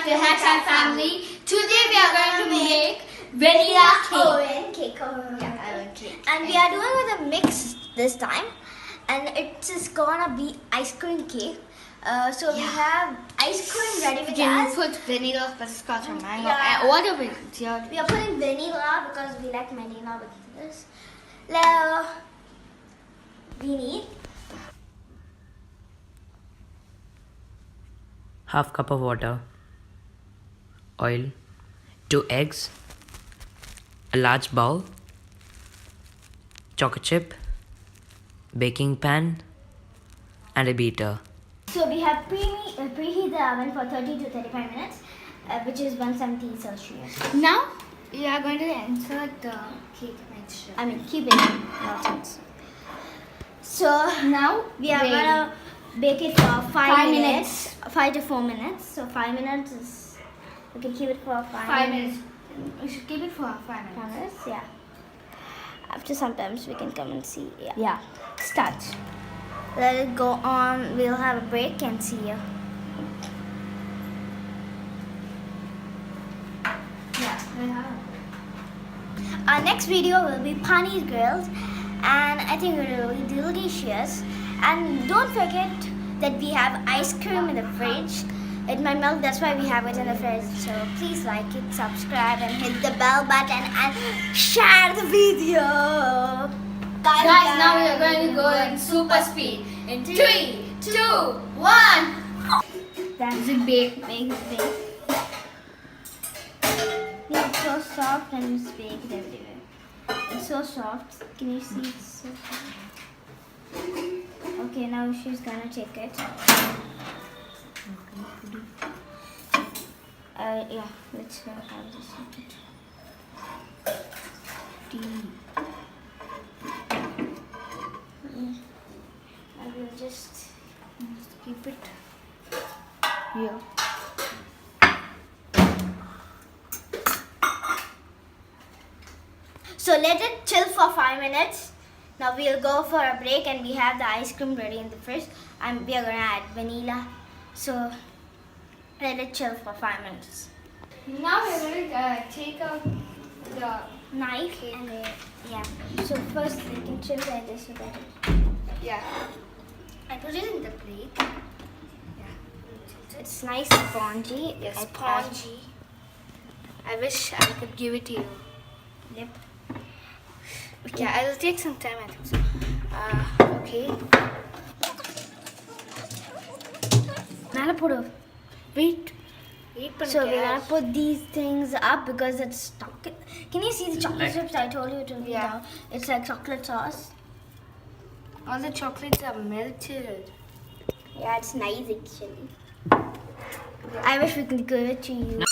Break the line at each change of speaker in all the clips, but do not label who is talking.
to Hashtag Family. Today we are going to make vanilla cake.
And we are doing with a mix this time, and it is gonna be ice cream cake. So we have ice cream ready with
You can
us.
put vanilla, butterscotch, or mango,
Yeah.
and whatever it's your.
We are putting vanilla because we like vanilla with this. Now we need
half cup of water, oil, 2 eggs, a large bowl, Choco-chip, baking pan, and a beater.
So we have preheat the oven for 30 to 35 minutes, which is 170 Celsius.
Now we are going to insert the cake mixture.
I mean, keep it nonsense. So now we are gonna bake it for 5 minutes. 5 to 4 minutes. So 5 minutes is, we can keep it for 5
minutes. We should keep it for 5 minutes.
5 minutes, yeah. After sometimes we can come and see. Yeah. Start. Let it go on. We'll have a break and see you.
Yeah, we have.
Our next video will be paneer grilled, and I think it will be delicious. And don't forget that we have ice cream in the fridge. It might melt, that's why we have it in the fridge. So please like it, subscribe, and hit the bell button and share the video.
Guys, now we are going to go in super speed. In 3, 2, 1. That's it, bake.
Make it big. It's so soft and it's baked everywhere. It's so soft. Can you see? It's so soft. Okay, now she's gonna take it. Yeah, let's go have this. I will just keep it here. So let it chill for 5 minutes. Now we'll go for a break, and we have the ice cream ready in the fridge, and we are gonna add vanilla. So let it chill for 5 minutes.
Now we're going to take out the
Knife
cake.
and yeah. So first we can chip like this so that
Yeah. I put it in the plate. Yeah.
it's nice and spongy.
Yes,
I
spongy. I wish I could give it to you.
Yep.
Yeah, it'll take some time, I think so. Okay. Wait.
So we're gonna put these things up because it's stuck. Can you see the chocolate chips? I told you it will be down. It's like chocolate sauce.
All the chocolates are melted.
Yeah, it's nice actually. I wish we could give it to you.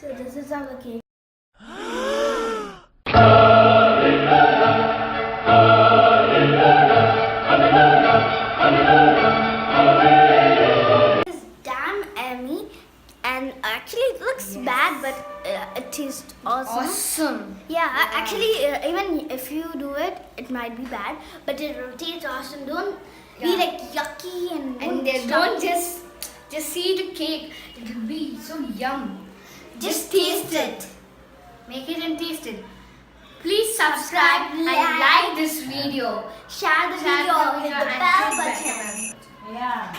So this is our cake. It's damn yummy, and actually it looks bad, but it tastes awesome. Yeah, actually, even if you do it, it might be bad, but it will taste awesome. Don't be like yucky and
Don't just see the cake. It will be so yum.
just taste it.
Make it and taste it. Please subscribe and like this video.
Share the video, hit the bell button.
Yeah.